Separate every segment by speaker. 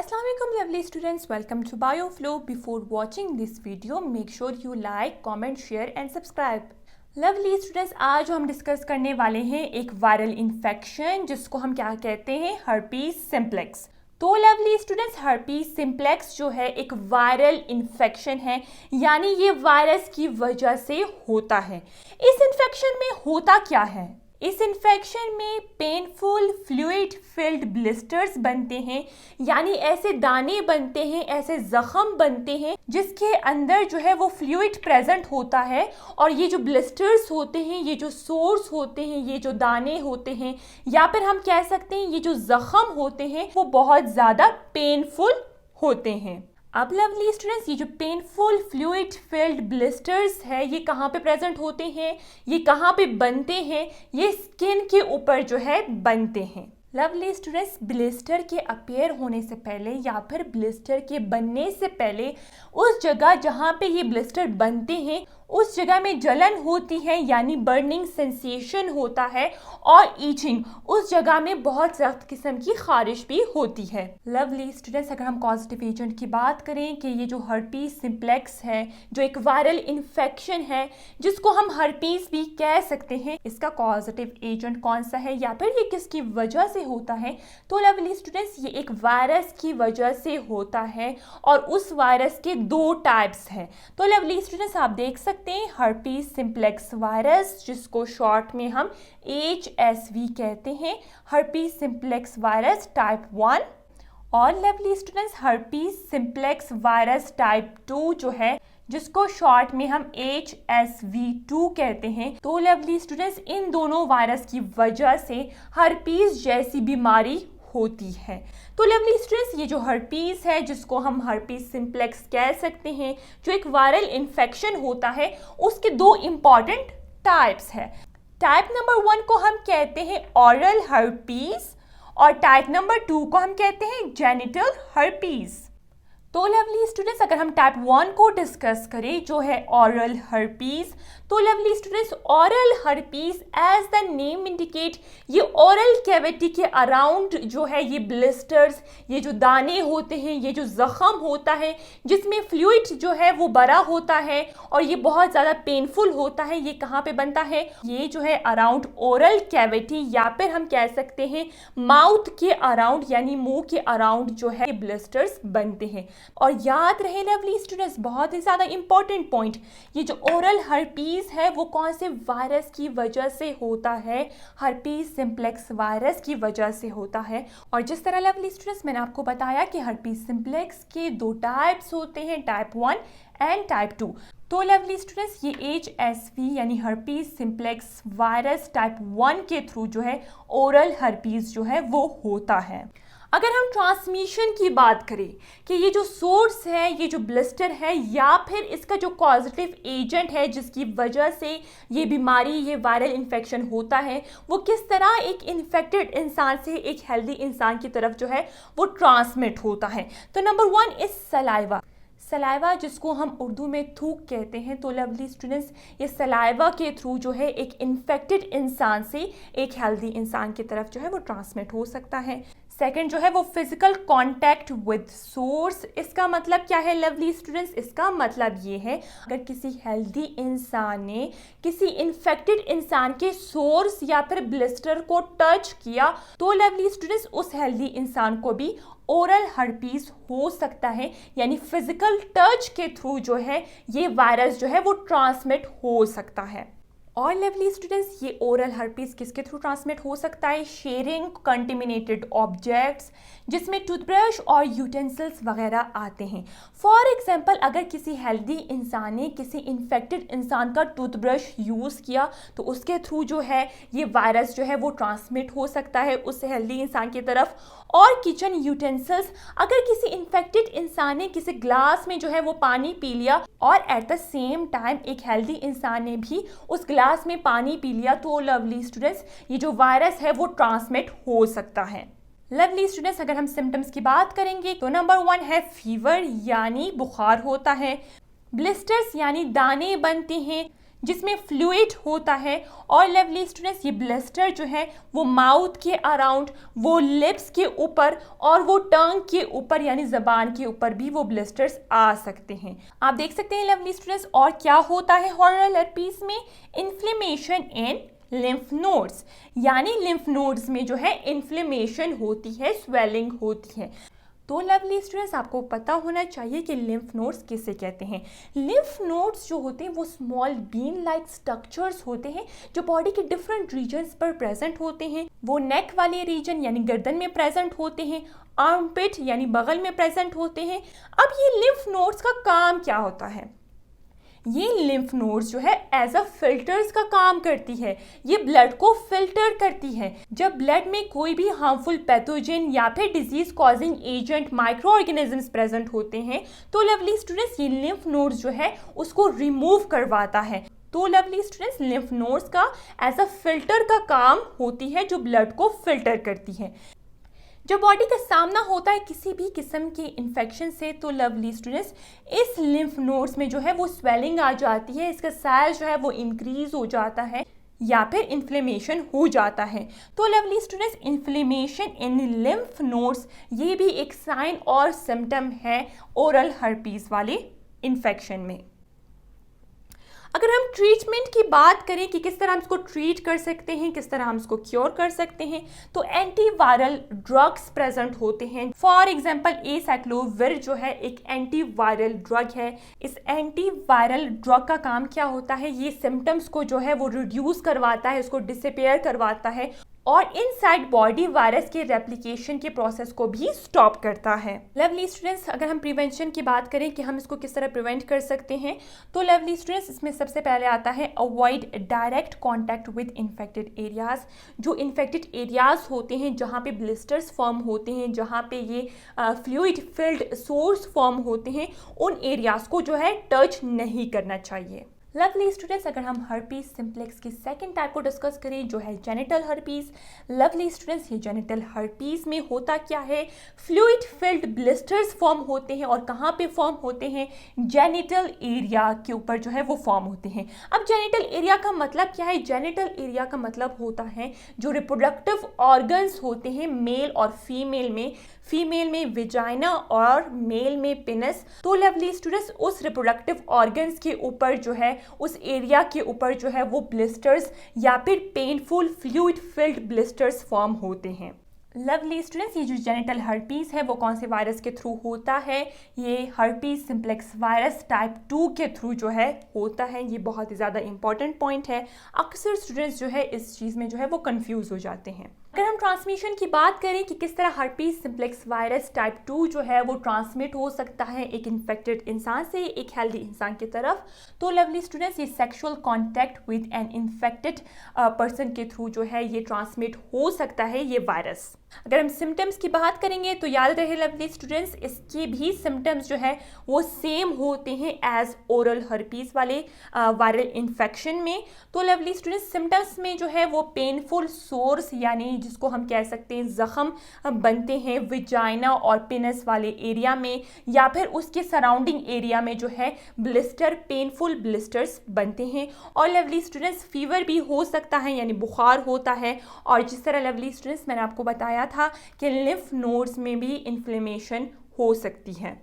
Speaker 1: Assalamualaikum lovely students, welcome to BioFlow. Before watching this video, make sure you like, comment, share and subscribe. lovely students, आज हम discuss करने वाले हैं एक viral infection जिसको हम क्या कहते हैं, हर्पीज सिम्प्लेक्स। तो लवली स्टूडेंट्स, हर्पीज सिम्प्लेक्स जो है एक वायरल इन्फेक्शन है, यानी ये वायरस की वजह से होता है। इस इन्फेक्शन में होता क्या है? इस इन्फेक्शन में पेनफुल फ्लूइड फिल्ड ब्लिस्टर्स बनते हैं, यानी ऐसे दाने बनते हैं, ऐसे जख्म बनते हैं जिसके अंदर जो है वो फ्लूइड प्रेजेंट होता है। और ये जो ब्लिस्टर्स होते हैं, ये जो सोर्स होते हैं, ये जो दाने होते हैं, या फिर हम कह सकते हैं ये जो जख्म होते हैं वो बहुत ज़्यादा पेनफुल होते हैं। अब लवली स्टूडेंट्स, ये जो पेनफुल फ्लूइड फिल्ड ब्लिस्टर्स है ये कहाँ पे प्रेजेंट होते हैं, ये कहाँ पे बनते हैं? ये स्किन के ऊपर जो है बनते हैं। लवली स्टूडेंट्स, ब्लिस्टर के अपीयर होने से पहले या फिर ब्लिस्टर के बनने से पहले उस जगह जहाँ पे ये ब्लिस्टर बनते हैं उस जगह में जलन होती है, यानी बर्निंग सेंसेशन होता है, और ईचिंग, उस जगह में बहुत सख्त किस्म की खारिश भी होती है। लवली स्टूडेंट्स, अगर हम कॉजेटिव एजेंट की बात करें कि ये जो हर्पीज सिम्प्लेक्स है जो एक वायरल इन्फेक्शन है जिसको हम हर्पीज भी कह सकते हैं, इसका कॉजेटिव एजेंट कौन सा है या फिर ये किसकी वजह से होता है? तो लवली स्टूडेंट्स, ये एक वायरस की वजह से होता है और उस वायरस के दो टाइप्स हैं। तो लवली स्टूडेंट्स, आप देख सकते हर्पीज सिम्प्लेक्स वायरस, जिसको शॉर्ट में हम HSV कहते हैं, हर्पीज सिम्प्लेक्स वायरस टाइप 1, और lovely students herpes simplex virus type 2 जो है जिसको शॉर्ट में हम HSV2 कहते हैं। तो लवली स्टूडेंट्स, इन दोनों वायरस की वजह से हर्पीज जैसी बीमारी होती है। तो लवली स्टूडेंट्स, ये जो हर्पीज है जिसको हम हर्पीज सिम्प्लेक्स कह सकते हैं, जो एक वायरल इन्फेक्शन होता है, उसके दो इंपॉर्टेंट टाइप्स है। टाइप नंबर 1 को हम कहते हैं ऑरल हर्पीज और टाइप नंबर 2 को हम कहते हैं जेनिटल हर्पीज। तो लवली स्टूडेंट्स, अगर हम टाइप 1 को डिस्कस करें जो है ऑरल हर्पीज, तो lovely students oral herpes as the name indicate, ये ऑरल कैविटी के अराउंड जो है ये ब्लिस्टर्स, ये जो दाने होते हैं, ये जो जख्म होता है जिसमें फ्लूइड जो है वो भरा होता है और ये बहुत ज़्यादा पेनफुल होता है, ये कहाँ पे बनता है? ये जो है अराउंड ओरल कैविटी या फिर हम कह सकते हैं माउथ के अराउंड, यानी मुंह के अराउंड जो है ये ब्लिस्टर्स बनते हैं। और याद रहे लवली स्टूडेंट्स, बहुत ही ज़्यादा इंपॉर्टेंट पॉइंट, ये जो ओरल हर्पीज है वो कौन से वायरस की वजह से होता है? हर्पीज सिम्प्लेक्स वायरस की वजह से होता है। और जिस तरह लवली स्टूडेंट्स मैंने आपको बताया कि हर्पीज सिम्प्लेक्स के दो टाइप्स होते हैं, टाइप 1 एंड टाइप 2। तो लवली स्टूडेंट्स, ये HSV यानी हर्पीज सिम्प्लेक्स वायरस टाइप 1 के थ्रू जो है ओरल हर्पीज जो है वो होता है। अगर हम ट्रांसमिशन की बात करें कि ये जो सोर्स है, ये जो ब्लिस्टर है, या फिर इसका जो कॉजेटिव एजेंट है जिसकी वजह से ये बीमारी, ये वायरल इन्फेक्शन होता है, वो किस तरह एक इन्फेक्टेड इंसान से एक हेल्दी इंसान की तरफ जो है वो ट्रांसमिट होता है। तो नंबर 1 इज सलाइवा। सलाइवा जिसको हम उर्दू में थूक कहते हैं। तो लवली स्टूडेंट्स, ये सलाइवा के थ्रू जो है एक इन्फेक्टेड इंसान से एक हेल्दी इंसान की तरफ जो है वो ट्रांसमिट हो सकता है। सेकंड जो है वो फिजिकल कांटेक्ट विद सोर्स। इसका मतलब क्या है लवली स्टूडेंट्स? इसका मतलब ये है अगर किसी हेल्दी इंसान ने किसी इन्फेक्टेड इंसान के सोर्स या फिर ब्लिस्टर को टच किया तो लवली स्टूडेंट्स उस हेल्दी इंसान को भी ओरल हर्पीज हो सकता है, यानी फिजिकल टच के थ्रू जो है ये वायरस जो है वो ट्रांसमिट हो सकता है। और लवली स्टूडेंट्स, ये ओरल हर्पीज किसके थ्रू ट्रांसमिट हो सकता है? शेयरिंग कंटेमिनेटेड ऑब्जेक्ट्स जिसमें टूथब्रश और यूटेंसिल्स वगैरह आते हैं। फॉर एग्जांपल, अगर किसी हेल्दी इंसान ने किसी इन्फेक्टेड इंसान का टूथब्रश यूज़ किया तो उसके थ्रू जो है ये वायरस जो है वो ट्रांसमिट हो सकता है उस हेल्दी इंसान की तरफ। और किचन यूटेंसिल्स, अगर किसी इन्फेक्टेड इंसान ने किसी ग्लास में जो है वो पानी पी लिया और एट द सेम टाइम एक हेल्दी इंसान ने भी उस ग्लास में पानी पी लिया तो लवली स्टूडेंट्स ये जो वायरस है वो ट्रांसमिट हो सकता है। लवली स्टूडेंट्स, अगर हम सिम्टम्स की बात करेंगे तो नंबर 1 है फीवर, यानी बुखार होता है। ब्लिस्टर्स यानी दाने बनते हैं जिसमें फ्लूइड होता है। और लवली स्टूडेंट्स, ये ब्लिस्टर जो है वो माउथ के अराउंड, वो लिप्स के ऊपर और वो टंग के ऊपर यानी ज़बान के ऊपर भी वो ब्लिस्टर्स आ सकते हैं। आप देख सकते हैं लवली स्टूडेंट्स। और क्या होता है ऑरल हर्पीस में? इन्फ्लेमेशन इन लिम्फ नोड्स, यानी लिम्फ नोड्स में जो है इन्फ्लेमेशन होती है, स्वेलिंग होती है। तो लवली स्टूडेंट्स, आपको पता होना चाहिए कि लिम्फ नोड्स किसे कहते हैं। लिम्फ नोड्स जो होते हैं वो स्मॉल बीन लाइक स्ट्रक्चर्स होते हैं जो बॉडी के डिफरेंट रीजन्स पर प्रेजेंट होते हैं। वो नेक वाले रीजन यानी गर्दन में प्रेजेंट होते हैं, आर्मपिट यानी बगल में प्रेजेंट होते हैं। अब ये लिम्फ नोड्स का काम क्या होता है? ये लिम्फ नोड्स जो है एज अ फिल्टर्स का काम करती है। ये ब्लड को फिल्टर करती है। जब ब्लड में कोई भी हार्मफुल पैथोजन या फिर disease causing agent, micro organisms present होते हैं तो लवली स्टूडेंट्स ये लिम्फ नोड्स जो है उसको रिमूव करवाता है। तो लवली स्टूडेंट्स, लिम्फ नोड्स का एज अ फिल्टर का काम होती है जो ब्लड को फिल्टर करती है। जब बॉडी का सामना होता है किसी भी किस्म के इन्फेक्शन से तो लवली स्टूडेंट्स इस लिम्फ नोड्स में जो है वो स्वेलिंग आ जाती है, इसका साइज जो है वो इंक्रीज हो जाता है या फिर इन्फ्लेमेशन हो जाता है। तो lovely students, inflammation in lymph nodes ये भी एक साइन और सिम्टम है ओरल हर्पीस वाले इन्फेक्शन में। अगर हम ट्रीटमेंट की बात करें कि किस तरह हम इसको ट्रीट कर सकते हैं, किस तरह हम इसको क्योर कर सकते हैं, तो एंटीवायरल ड्रग्स प्रेजेंट होते हैं। फॉर एग्जांपल एसाइक्लोविर जो है एक एंटीवायरल ड्रग है। इस एंटीवायरल ड्रग का काम क्या होता है? ये सिम्टम्स को जो है वो रिड्यूस करवाता है, उसको डिसअपियर करवाता है और इनसाइड बॉडी वायरस के रेप्लिकेशन के प्रोसेस को भी स्टॉप करता है। लवली स्टूडेंट्स, अगर हम प्रिवेंशन की बात करें कि हम इसको किस तरह प्रिवेंट कर सकते हैं तो लवली स्टूडेंट्स, इसमें सबसे पहले आता है avoid direct contact with infected areas. जो इन्फेक्टेड एरियाज होते हैं, जहाँ पे ब्लिस्टर्स फॉर्म होते हैं, जहाँ पे ये फ्लूइड फिल्ड सोर्स फॉर्म होते हैं, उन एरियाज को जो है टच नहीं करना चाहिए। लवली स्टूडेंट्स, अगर हम हर्पीस सिम्प्लेक्स की सेकंड टाइप को डिस्कस करें जो है जेनिटल हर्पीस। लवली स्टूडेंट्स, ये जेनिटल हर्पीस में होता क्या है? फ्लूइड फिल्ड ब्लिस्टर्स फॉर्म होते हैं और कहाँ पे फॉर्म होते हैं? जेनिटल एरिया के ऊपर जो है वो फॉर्म होते हैं। अब जेनिटल एरिया का मतलब क्या है? जेनिटल एरिया का मतलब होता है जो रिप्रोडक्टिव ऑर्गन्स होते हैं मेल और फीमेल में विजाइना और मेल में पेनिस। तो लवली स्टूडेंट्स, उस रिप्रोडक्टिव ऑर्गन्स के ऊपर जो है, उस एरिया के ऊपर जो है वो ब्लिस्टर्स या फिर painful fluid filled blisters form होते हैं। लवली स्टूडेंट्स, ये जो जेनिटल हर्पीस है वो कौन से वायरस के थ्रू होता है? ये हर्पीस सिम्प्लेक्स वायरस टाइप 2 के थ्रू जो है होता है। ये बहुत ही ज़्यादा इंपॉर्टेंट पॉइंट है। अक्सर स्टूडेंट्स जो है इस चीज़ में जो है वो कंफ्यूज हो जाते हैं। अगर हम ट्रांसमिशन की बात करें कि किस तरह हर्पीस सिम्प्लेक्स वायरस टाइप 2 जो है वो ट्रांसमिट हो सकता है एक इन्फेक्टेड इंसान से एक हेल्दी इंसान की तरफ, तो लवली स्टूडेंट्स, ये sexual contact with an infected person के थ्रू जो है ये ट्रांसमिट हो सकता है ये वायरस। अगर हम सिम्टम्स की बात करेंगे तो याद रहे लवली स्टूडेंट्स, इसके भी सिम्टम्स जो है वो सेम होते हैं एज ओरल हर्पीस वाले वायरल इन्फेक्शन में। तो लवली स्टूडेंट्स, सिम्टम्स में जो है वो पेनफुल सोर्स यानी जिसको हम कह सकते हैं जख्म बनते हैं विजाइना और पेनिस वाले एरिया में या फिर उसके सराउंडिंग एरिया में जो है ब्लिस्टर, पेनफुल ब्लिस्टर्स बनते हैं। और लवली स्टूडेंट्स, फीवर भी हो सकता है यानी बुखार होता है। और जिस तरह लवली स्टूडेंट्स मैंने आपको बताया था कि लिम्फ नोड्स में भी इन्फ्लेमेशन हो सकती है।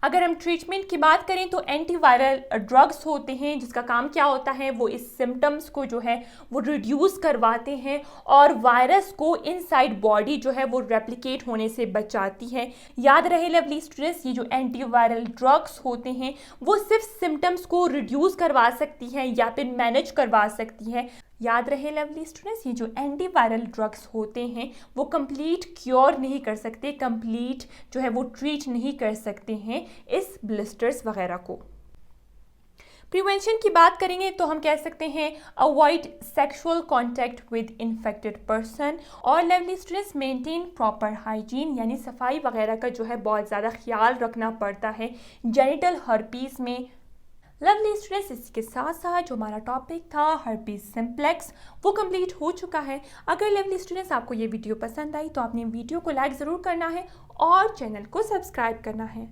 Speaker 1: अगर हम ट्रीटमेंट की बात करें तो एंटीवायरल ड्रग्स होते हैं जिसका काम क्या होता है? वो इस सिम्टम्स को जो है वो रिड्यूस करवाते हैं और वायरस को इनसाइड बॉडी जो है वो रेप्लिकेट होने से बचाती है। याद रहे लवली स्टूडेंट्स, ये जो एंटीवायरल ड्रग्स होते हैं वो सिर्फ सिम्टम्स को रिड्यूस करवा सकती है या फिर मैनेज करवा सकती है। याद रहे लवली स्टूडेंट्स, ये जो एंटीवायरल ड्रग्स होते हैं वो कंप्लीट क्योर नहीं कर सकते, कंप्लीट जो है वो ट्रीट नहीं कर सकते हैं इस ब्लिस्टर्स वगैरह को। प्रिवेंशन की बात करेंगे तो हम कह सकते हैं avoid sexual contact with infected person. और lovely students, maintain proper hygiene यानी सफाई वगैरह का जो है बहुत ज़्यादा ख्याल रखना पड़ता है जेनिटल हर्पीस में। लवली स्टूडेंट्स, इसके साथ साथ जो हमारा टॉपिक था हर्पीस सिम्प्लेक्स वो कंप्लीट हो चुका है। अगर लवली स्टूडेंट्स आपको ये वीडियो पसंद आई तो आपने वीडियो को लाइक ज़रूर करना है और चैनल को सब्सक्राइब करना है।